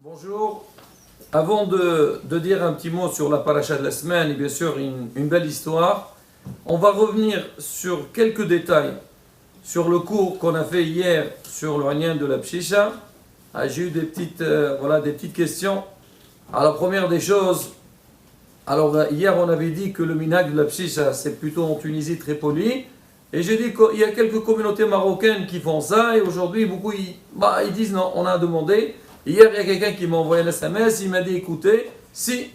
Bonjour. Avant de dire un petit mot sur la paracha de la semaine et bien sûr une belle histoire, on va revenir sur quelques détails sur le cours qu'on a fait hier sur le Ragnan de la Pshisha. J'ai eu des petites questions. Alors la première des choses, hier on avait dit que le minhag de la Pshisha c'est plutôt en Tunisie très poli. Et j'ai dit qu'il y a quelques communautés marocaines qui font ça et aujourd'hui beaucoup ils disent non, on a demandé. Hier, il y a quelqu'un qui m'a envoyé un SMS, il m'a dit écoutez, si,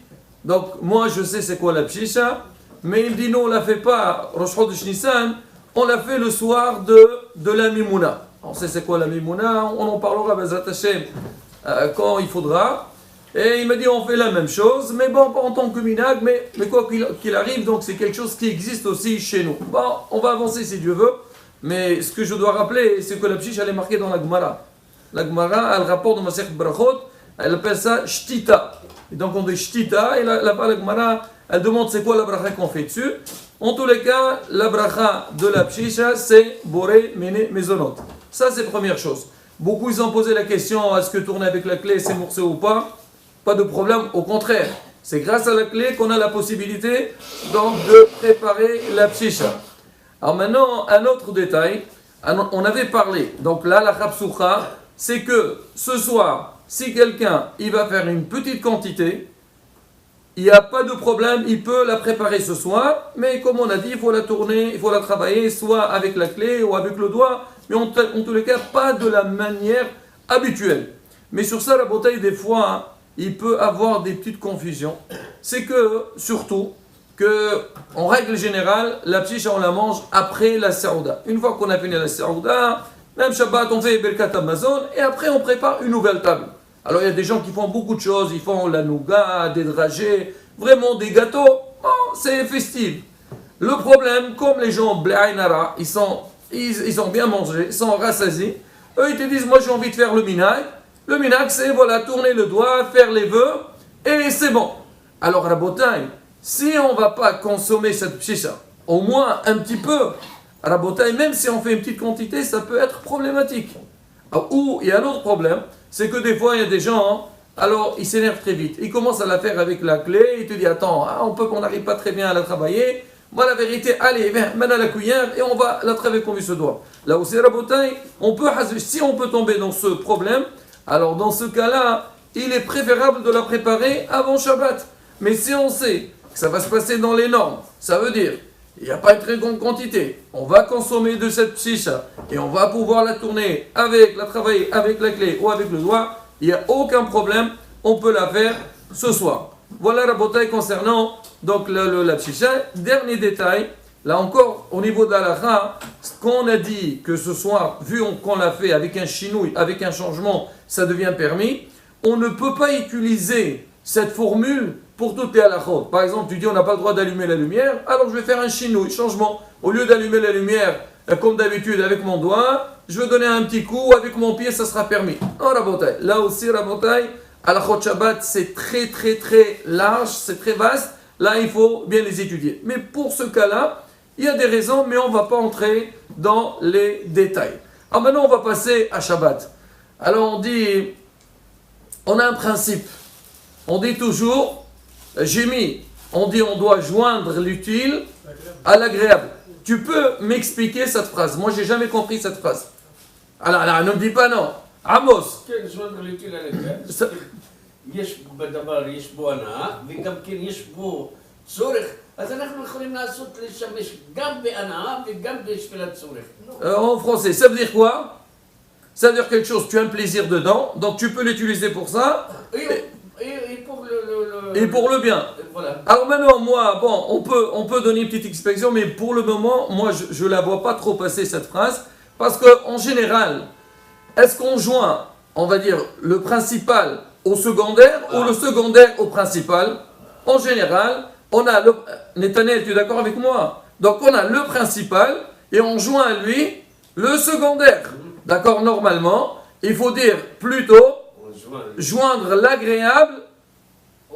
donc moi je sais c'est quoi la pshisha, mais il me dit non, on ne la fait pas Rosh Chodesh Nissan, on l'a fait le soir de la Mimouna. On sait c'est quoi la Mimouna, on en parlera Bezrat Hashem quand il faudra. Et il m'a dit on fait la même chose, mais bon, pas en tant que minag, mais quoi qu'il arrive, donc c'est quelque chose qui existe aussi chez nous. Bon, on va avancer si Dieu veut, mais ce que je dois rappeler, c'est que la pshisha elle est marquée dans la Gemara. La Gemara, elle rapporte dans Masechet Brachot, elle appelle ça Shtita. Et donc on dit Shtita, et là-bas la Gemara, elle demande c'est quoi la bracha qu'on fait dessus. En tous les cas, la bracha de la pshisha, c'est Boré, Mene, Mezonot. Ça c'est la première chose. Beaucoup ils ont posé la question, est-ce que tourner avec la clé c'est moursé ou pas? Pas de problème, au contraire. C'est grâce à la clé qu'on a la possibilité donc de préparer la pshisha. Alors maintenant, un autre détail, on avait parlé, donc là la Chapsoucha, c'est que ce soir, si quelqu'un il va faire une petite quantité, il n'y a pas de problème, il peut la préparer ce soir, mais comme on a dit, il faut la tourner, il faut la travailler, soit avec la clé ou avec le doigt, mais en tous les cas, pas de la manière habituelle. Mais sur ça, la bouteille, des fois, il peut avoir des petites confusions. C'est que, surtout, en règle générale, la pshisha, on la mange après la Saouda. Une fois qu'on a fini la Saouda, même Shabbat, on fait Birkat Amazon et après on prépare une nouvelle table. Alors il y a des gens qui font beaucoup de choses, ils font la nougat, des dragées, vraiment des gâteaux, bon, c'est festif. Le problème, comme les gens Bléaïnara, ils ont bien mangé, ils sont rassasiés, eux ils te disent, moi j'ai envie de faire le minag. Le minag c'est voilà, tourner le doigt, faire les vœux et c'est bon. Alors Rabotai, si on ne va pas consommer cette pshisha, au moins un petit peu, Rabotai, même si on fait une petite quantité, ça peut être problématique. Ou il y a un autre problème, c'est que des fois il y a des gens, alors ils s'énervent très vite. Ils commencent à la faire avec la clé, ils te disent attends, on n'arrive pas très bien à la travailler. Moi la vérité, allez, viens, mène à la cuillère et on va la travailler comme il se doit. Là aussi Rabotai, si on peut tomber dans ce problème, alors dans ce cas-là, il est préférable de la préparer avant Shabbat. Mais si on sait que ça va se passer dans les normes, ça veut dire il n'y a pas une très grande quantité. On va consommer de cette pshisha et on va pouvoir la tourner la travailler avec la clé ou avec le doigt. Il n'y a aucun problème. On peut la faire ce soir. Voilà la bataille concernant donc la pshisha. Dernier détail. Là encore, au niveau de l'halakha, ce qu'on a dit que ce soir, vu qu'on l'a fait avec un chinouille, avec un changement, ça devient permis. On ne peut pas utiliser cette formule pour toutes les halakhot. Par exemple, tu dis on n'a pas le droit d'allumer la lumière, alors je vais faire un chinouille, changement. Au lieu d'allumer la lumière comme d'habitude avec mon doigt, je vais donner un petit coup, avec mon pied ça sera permis. Non, Rabotai. Là aussi, Rabotai, halakhot Shabbat c'est très très très large, c'est très vaste. Là, il faut bien les étudier. Mais pour ce cas-là, il y a des raisons, mais on ne va pas entrer dans les détails. Alors maintenant, on va passer à Shabbat. Alors on a un principe. On dit toujours, on dit on doit joindre l'utile à l'agréable. Tu peux m'expliquer cette phrase? Moi, j'ai jamais compris cette phrase. Alors, ne me dis pas non. Amos. joindre l'utile à l'agréable. יש בדבר, יש בו הנאה, וגם כן יש בו צורך, אז אנחנו יכולים לשמש גם בהנאה וגם בשפילת צורך. En français, ça veut dire quoi? Ça veut dire quelque chose, tu as un plaisir dedans, donc tu peux l'utiliser pour ça. Et pour et pour le bien. Voilà. Alors maintenant, moi, bon, on peut donner une petite explication, mais pour le moment, moi, je ne la vois pas trop passer cette phrase, parce qu'en général, est-ce qu'on joint, on va dire, le principal au secondaire ou le secondaire au principal? En général, on a le... Nathanaël, tu es d'accord avec moi? Donc on a le principal et on joint à lui le secondaire. D'accord? Normalement, il faut dire plutôt joindre l'agréable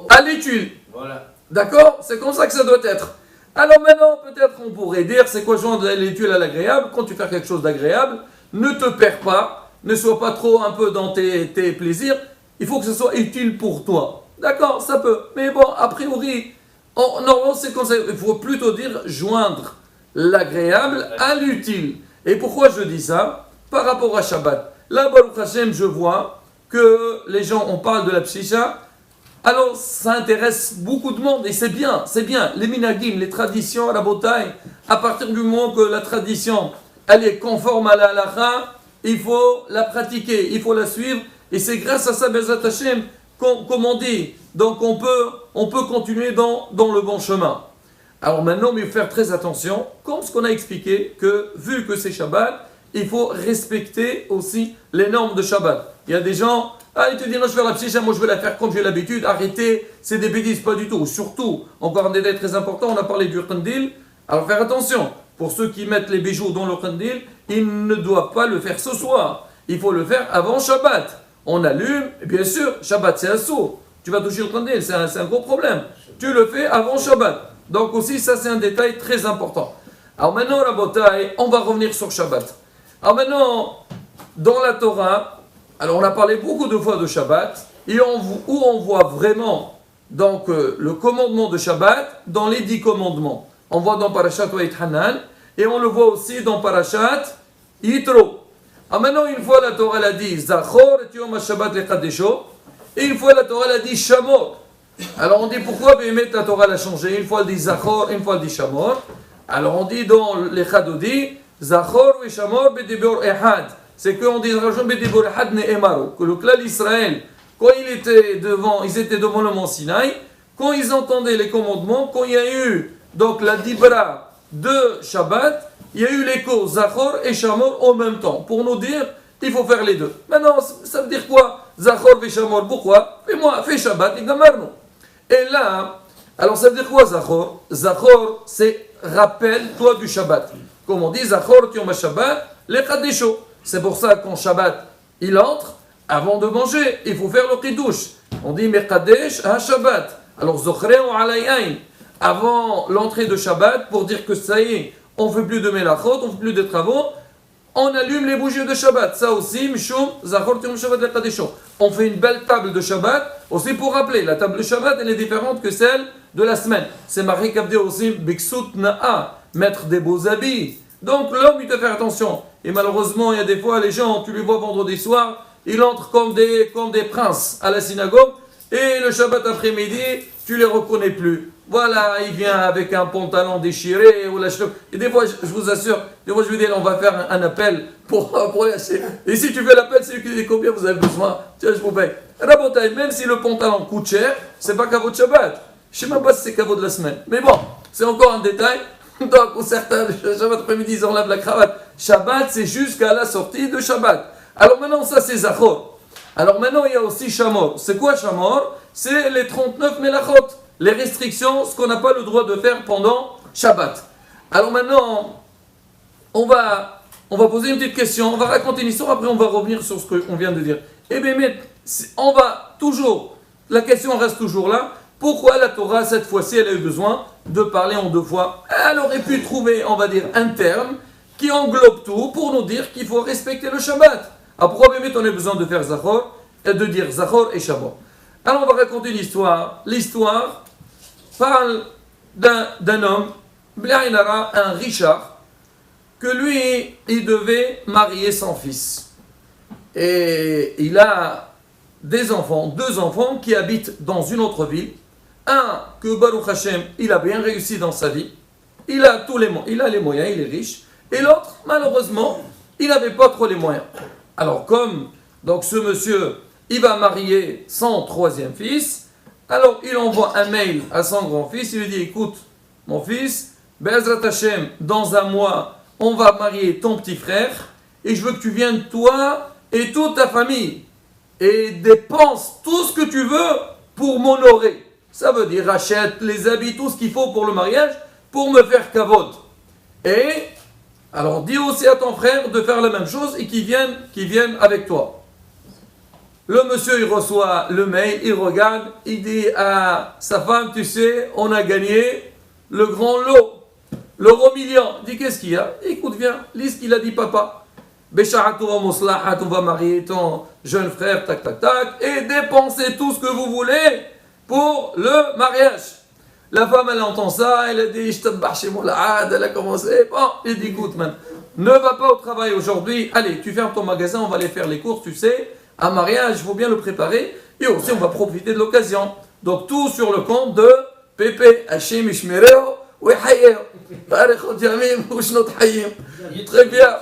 à l'utile. Voilà. D'accord? C'est comme ça que ça doit être. Alors maintenant, peut-être on pourrait dire, c'est quoi joindre l'utile à l'agréable? Quand tu fais quelque chose d'agréable, ne te perds pas, ne sois pas trop un peu dans tes plaisirs, il faut que ce soit utile pour toi. D'accord, ça peut. Mais bon, a priori, non, c'est comme ça. Il faut plutôt dire joindre l'agréable à l'utile. Et pourquoi je dis ça? Par rapport à Shabbat. Là, Baruch Hashem, je vois que les gens, on parle de la pshicha. Alors, ça intéresse beaucoup de monde et c'est bien, c'est bien. Les minagim, les traditions, la bataille, à partir du moment que la tradition, elle est conforme à la halakha, il faut la pratiquer, il faut la suivre. Et c'est grâce à ça, Bezat Hashem, comme on dit. Donc, on peut continuer dans le bon chemin. Alors maintenant, mais il faut faire très attention, comme ce qu'on a expliqué, que vu que c'est Shabbat, il faut respecter aussi les normes de Shabbat. Il y a des gens, ils te disent non, je vais la pshicha, moi je vais la faire comme j'ai l'habitude, arrêtez, c'est des bêtises, pas du tout. Surtout, encore un détail très important, on a parlé du qandil, alors faire attention, pour ceux qui mettent les bijoux dans le qandil, ils ne doivent pas le faire ce soir, il faut le faire avant Shabbat. On allume, et bien sûr, Shabbat c'est assourd, tu vas toucher le qandil, c'est un gros problème. Tu le fais avant Shabbat. Donc aussi, ça c'est un détail très important. Alors maintenant, Rabotai, on va revenir sur Shabbat. Alors maintenant, dans la Torah, alors on a parlé beaucoup de fois de Shabbat, et où on voit vraiment donc, le commandement de Shabbat dans les 10 commandements. On voit dans Parashat Wa'it Hanan, et on le voit aussi dans Parashat Yitro. Alors maintenant, une fois la Torah l'a dit, Zachor et Yom HaShabbat lechadesho, et une fois la Torah l'a dit Shamor. Alors on dit pourquoi la Torah l'a changé. Une fois elle dit Zachor, une fois elle dit Shamor. Alors on dit dans les Chadodi, Zachor et Shamor bedibor ehad. C'est qu'on dit bedibor ehad ne'emaro. Que le clan d'Israël, quand ils étaient devant le mont Sinaï, quand ils entendaient les commandements, quand il y a eu donc la dibra de Shabbat, il y a eu l'écho Zachor et Shamor en même temps. Pour nous dire, il faut faire les deux. Maintenant, ça veut dire quoi? Zachor et Shamor, pourquoi? Fais Shabbat et gamarno. Et là, alors ça veut dire quoi Zachor? Zachor, c'est rappelle-toi du Shabbat. Comme on dit, Zachor Yom HaShabbat, lechadesho. C'est pour ça qu'en Shabbat, il entre, avant de manger, il faut faire le kiddush. On dit Mekadesh HaShabbat. Alors Zochreu Alayain, avant l'entrée de Shabbat, pour dire que ça y est, on ne fait plus de melachot, on ne fait plus de travaux, on allume les bougies de Shabbat. Ça aussi, Mishum, Zachor Yom Shabbat lechadesho. On fait une belle table de Shabbat, aussi pour rappeler, la table de Shabbat, elle est différente que celle de la semaine. C'est marqué Kabde aussi, Biksut Na'a, mettre des beaux habits. Donc l'homme, il doit faire attention. Et malheureusement, il y a des fois, les gens, tu les vois vendredi soir, ils entrent comme des princes à la synagogue, et le Shabbat après-midi, tu les reconnais plus. Voilà, il vient avec un pantalon déchiré, ou la et des fois, je vous assure, des fois je vous dis, on va faire un appel pour lâcher. Et si tu fais l'appel, c'est lui qui dit combien vous avez besoin. Tiens, je vous paye. Rabotai, même si le pantalon coûte cher, c'est pas caveau de Shabbat. Je sais même pas si c'est caveau de la semaine. Mais bon, c'est encore un détail. Donc, certains, le Shabbat après-midi, ils enlèvent la cravate. Shabbat, c'est jusqu'à la sortie de Shabbat. Alors maintenant, ça c'est Zachor. Alors maintenant, il y a aussi Shamor. C'est quoi Shamor? C'est les 39 melachot. Les restrictions, ce qu'on n'a pas le droit de faire pendant Shabbat. Alors maintenant, on va poser une petite question, on va raconter une histoire, après on va revenir sur ce qu'on vient de dire. Eh bien, on va toujours, la question reste toujours là, pourquoi la Torah, cette fois-ci, elle a eu besoin de parler en 2 fois? Elle aurait pu trouver, on va dire, un terme qui englobe tout pour nous dire qu'il faut respecter le Shabbat. Alors pourquoi on a besoin de faire Zachor, et de dire Zachor et Shabbat? Alors on va raconter une histoire. L'histoire parle d'un homme, Blainara, un Richard, que lui, il devait marier son fils. Et il a des enfants, 2 enfants qui habitent dans une autre ville. Un, que Baruch Hashem, il a bien réussi dans sa vie. Il a les moyens, il est riche. Et l'autre, malheureusement, il n'avait pas trop les moyens. Alors comme donc ce monsieur, il va marier son 3e fils, alors il envoie un mail à son grand-fils, il lui dit, écoute, mon fils, Be'ezrat Hashem, dans un mois, on va marier ton petit frère, et je veux que tu viennes, toi et toute ta famille, et dépense tout ce que tu veux pour m'honorer. Ça veut dire, achète les habits, tout ce qu'il faut pour le mariage, pour me faire kavod. Et, alors dis aussi à ton frère de faire la même chose, et qu'il vienne avec toi. Le monsieur, il reçoit le mail, il regarde, il dit à sa femme, tu sais, on a gagné le grand lot, l'euro million. Il dit, qu'est-ce qu'il y a? Écoute, viens, lis ce qu'il a dit papa. Bécharatou wa moslahat, on va marier ton jeune frère, tac, tac, tac, et dépensez tout ce que vous voulez pour le mariage. La femme, elle entend ça, elle a dit, je te bats chez moi, elle a commencé, bon, il dit, écoute, man, ne va pas au travail aujourd'hui, allez, tu fermes ton magasin, on va aller faire les courses, tu sais, un mariage, il faut bien le préparer, et aussi, on va profiter de l'occasion. Donc, tout sur le compte de Pépé, Hachim, Ishmereo, Ouihayeo, Tarikhot Yamim, Oushnot Hayim. Très bien.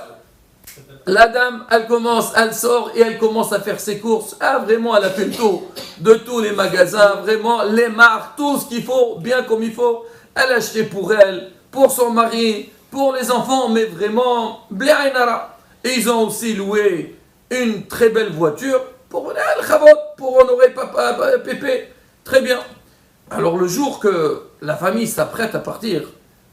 La dame, elle sort et elle commence à faire ses courses. Ah, vraiment, elle a fait le tour de tous les magasins, vraiment, les marques, tout ce qu'il faut, bien comme il faut. Elle a acheté pour elle, pour son mari, pour les enfants, mais vraiment, Bléaïnara. Et ils ont aussi loué une très belle voiture pour honorer papa, Pépé. Très bien. Alors, le jour que la famille s'apprête à partir,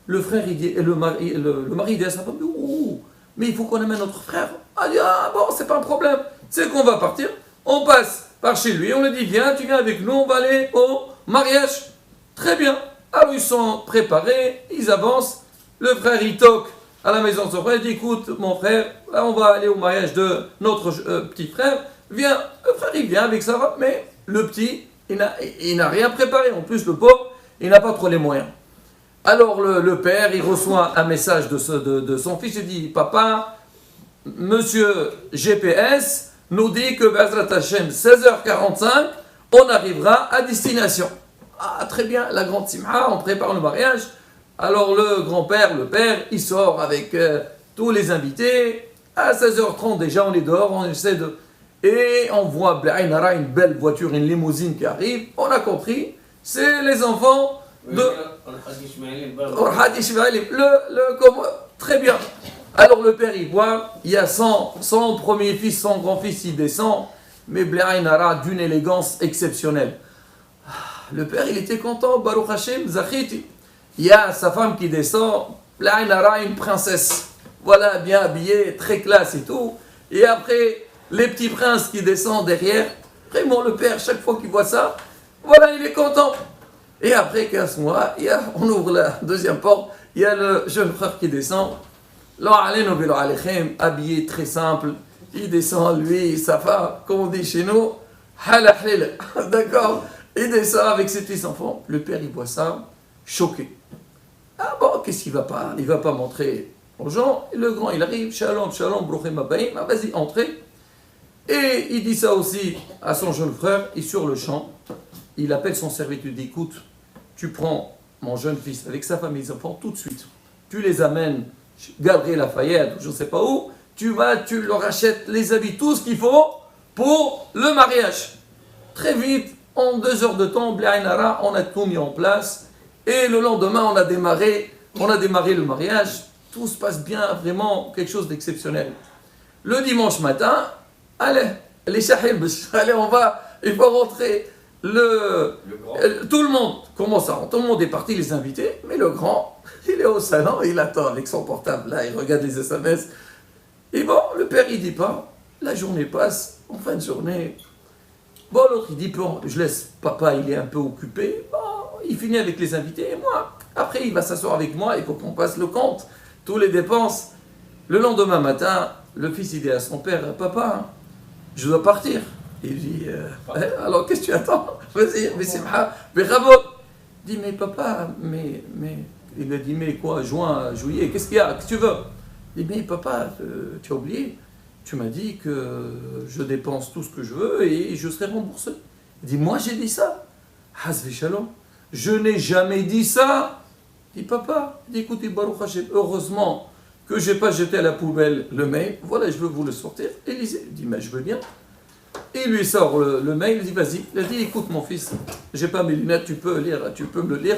le frère, il dit, et le mari dit à sa femme, ouh, mais il faut qu'on amène notre frère. Elle dit, ah bon, c'est pas un problème. C'est qu'on va partir, on passe par chez lui, on lui dit, viens, tu viens avec nous, on va aller au mariage. Très bien. Alors ils sont préparés, ils avancent. Le frère, il toque à la maison de son frère, il dit, écoute, mon frère, là, on va aller au mariage de notre petit frère. Viens, le frère, il vient avec sa femme, mais le petit, il n'a rien préparé. En plus, le pauvre, il n'a pas trop les moyens. Alors le père, il reçoit un message de son fils, il dit, papa, monsieur GPS nous dit que Bezrat Hashem, 16h45, on arrivera à destination. Ah, très bien, la grande simha, on prépare le mariage. Alors le grand-père, le père, il sort avec tous les invités. À 16h30 déjà, on est dehors, on essaie de... Et on voit Blainara, une belle voiture, une limousine qui arrive. On a compris, c'est les enfants de... Très bien. Alors le père, il voit, il y a son premier fils, son grand-fils, il descend, mais Blainara d'une élégance exceptionnelle. Le père, il était content, Baruch Hashem, Zachiti. Il y a sa femme qui descend, Blainara, une princesse. Voilà, bien habillée, très classe et tout. Et après, les petits princes qui descendent derrière. Vraiment, le père, chaque fois qu'il voit ça, voilà, il est content. Et après 15 mois, on ouvre la deuxième porte, il y a le jeune frère qui descend. Habillé très simple. Il descend, lui, sa femme, comme on dit chez nous, d'accord. Il descend avec ses petits enfants. Le père, il voit ça, choqué. Ah bon, qu'est-ce qu'il va pas? Il va pas montrer aux gens. Et le grand, il arrive, shalom, shalom, brochem abayim, vas-y, entrez. Et il dit ça aussi à son jeune frère, et sur le champ, il appelle son serviteur, il dit, écoute, tu prends mon jeune fils avec sa famille, les enfants, tout de suite. Tu les amènes chez Galerie Lafayette, ou je ne sais pas où, tu leur achètes les habits, tout ce qu'il faut pour le mariage. Très vite, en 2 heures de temps, Blainara, on a tout mis en place. Et le lendemain, on a démarré le mariage. Tout se passe bien, vraiment quelque chose d'exceptionnel. Le dimanche matin, allez, les shahil, allez, il faut rentrer. Tout le monde commence à rentrer, tout le monde est parti, les invités, mais le grand, il est au salon, il attend avec son portable, là, il regarde les SMS. Et bon, le père, il dit pas, la journée passe, en fin de journée. Bon, l'autre, il dit, bon, je laisse papa, il est un peu occupé, bon, il finit avec les invités, et moi, après, il va s'asseoir avec moi, il faut qu'on passe le compte, tous les dépenses. Le lendemain matin, le fils, il dit à son père, papa, je dois partir. Il dit, alors qu'est-ce que tu attends? Vas-y, mais c'est mais bravo. Il dit, mais papa, mais, il a dit, mais quoi, juillet, qu'est-ce qu'il y a? Qu'est-ce que tu veux? Il dit, mais papa, tu as oublié, tu m'as dit que je dépense tout ce que je veux et je serai remboursé. Il dit, moi j'ai dit ça? Hasvi shalom, je n'ai jamais dit ça. Il dit, papa, il dit, écoutez, Baruch Hashem, heureusement que je n'ai pas jeté à la poubelle le mail, voilà, je veux vous le sortir. Et il dit, mais je veux bien. Et il lui sort le mail, il dit, vas-y. Il a dit, écoute mon fils, j'ai pas mes lunettes, tu peux me le lire.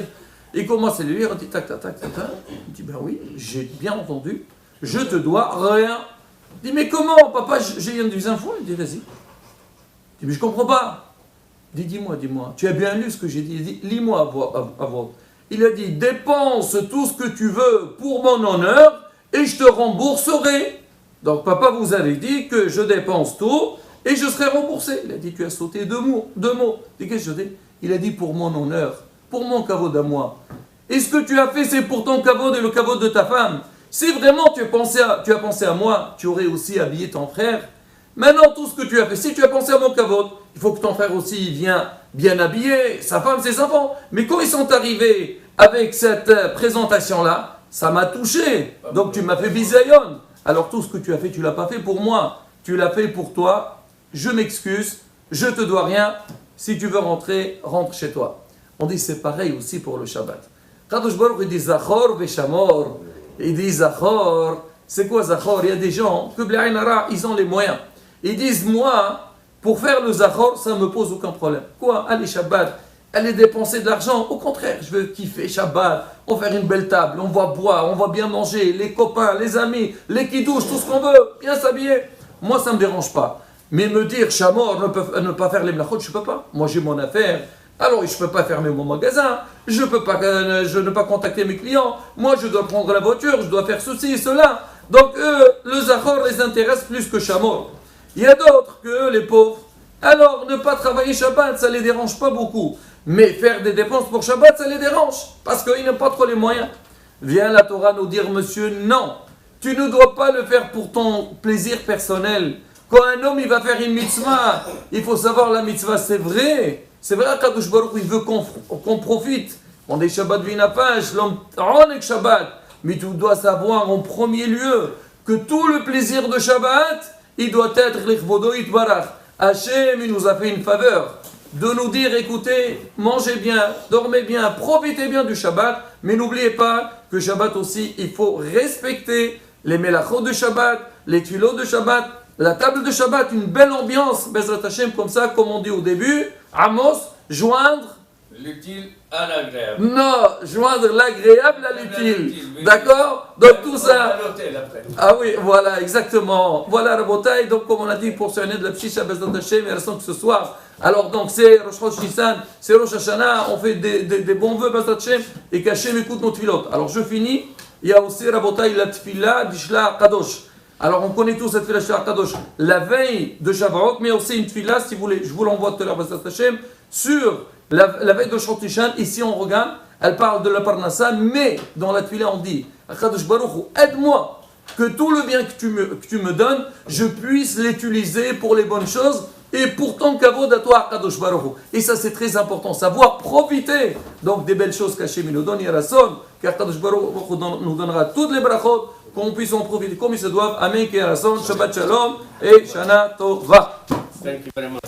Il commence à le lire, il dit, tac, tac, tac, tac, tac. Il dit, ben oui, j'ai bien entendu, je te dois rien. Il dit, mais comment, papa, j'ai une des infos? Il dit, vas-y. Il dit, mais je comprends pas. Il dit, dis-moi, tu as bien lu ce que j'ai dit? Il dit, lis-moi à voix. Il a dit, dépense tout ce que tu veux pour mon honneur et je te rembourserai. Donc, papa vous avait dit que je dépense tout et je serai remboursé. Il a dit, tu as sauté deux mots. Il dit, qu'est-ce que je dis? Il a dit, pour mon honneur, pour mon kavod à moi. Et ce que tu as fait, c'est pour ton kavod et le kavod de ta femme. Si vraiment tu as pensé à moi, tu aurais aussi habillé ton frère. Maintenant, tout ce que tu as fait, si tu as pensé à mon kavod, il faut que ton frère aussi vienne bien habillé, sa femme, ses enfants. Mais quand ils sont arrivés avec cette présentation-là, ça m'a touché. Donc tu m'as fait bisayon. Alors tout ce que tu as fait, tu ne l'as pas fait pour moi. Tu l'as fait pour toi. Je m'excuse, je te dois rien. Si tu veux rentrer, rentre chez toi. On dit c'est pareil aussi pour le Shabbat. Kadosh Baruch il dit Zachor veshamor. Il dit Zachor. C'est quoi Zachor? Il y a des gens que ils ont les moyens. Ils disent moi, pour faire le Zachor, ça ne me pose aucun problème. Quoi? Allez Shabbat, allez dépenser de l'argent. Au contraire, je veux kiffer Shabbat. On va faire une belle table, on va boire, on va bien manger. Les copains, les amis, les kidouches, tout ce qu'on veut. Bien s'habiller. Moi, ça ne me dérange pas. Mais me dire, Chamor, ne pas faire les mlachot, je ne peux pas. Moi, j'ai mon affaire. Alors, je ne peux pas fermer mon magasin. Je ne peux pas contacter mes clients. Moi, je dois prendre la voiture. Je dois faire ceci et cela. Donc, eux, le Zachor les intéresse plus que Chamor. Il y a d'autres que les pauvres. Alors, ne pas travailler Shabbat, ça ne les dérange pas beaucoup. Mais faire des dépenses pour Shabbat, ça les dérange. Parce qu'ils n'ont pas trop les moyens. Vient la Torah nous dire, monsieur, non. Tu ne dois pas le faire pour ton plaisir personnel. Quand un homme il va faire une mitzvah, il faut savoir la mitzvah, c'est vrai. C'est vrai qu'Akadosh Baruch il veut qu'on profite. On est Shabbat Vinapage, l'homme on est Shabbat. Mais tu dois savoir en premier lieu que tout le plaisir de Shabbat, il doit être l'Ichvodo Itbarach. Hachem, il nous a fait une faveur de nous dire, écoutez, mangez bien, dormez bien, profitez bien du Shabbat, mais n'oubliez pas que Shabbat aussi, il faut respecter les melachot de Shabbat, les tuilots de Shabbat, la table de Shabbat, une belle ambiance, Bezrat Hashem, comme ça, comme on dit au début, Amos, joindre l'utile à l'agréable. Non, joindre l'agréable à l'utile. D'accord? Donc tout ça. Ah oui, voilà, exactement. Voilà, Rabotai, donc comme on a dit, pour se de la Pshisha Bezrat Hashem, il reste que ce soir. Alors donc c'est Rosh Chodesh Nissan, c'est Rosh Hashanah, on fait des bons vœux Bezrat Hashem et qu'Hashem écoute nos tfilotes. Alors je finis. Il y a aussi, Rabotai, la tfila d'Ishla Kadosh. Alors, on connaît tous cette tfila d'Ishla Kadosh, la veille de Shavuot, mais aussi une tfila, si vous voulez, je vous l'envoie tout à l'heure, Bezrat Hashem, sur la veille de Shot Nishan. Ici, on regarde, elle parle de la Parnassa, mais dans la tfila, on dit, Kadosh Baruch, aide-moi, que tout le bien que tu me donnes, je puisse l'utiliser pour les bonnes choses, et pour ton kavod à toi, Kadosh Baruch Hu. Et ça, c'est très important, savoir profiter donc des belles choses qu'Hachem nous donne, Yerason, car Kadosh Baruch Hu nous donnera toutes les brachot, qu'on puisse en profiter comme ils se doivent. Amen, Yerason, Shabbat Shalom, et Shana Tova. Thank you very much.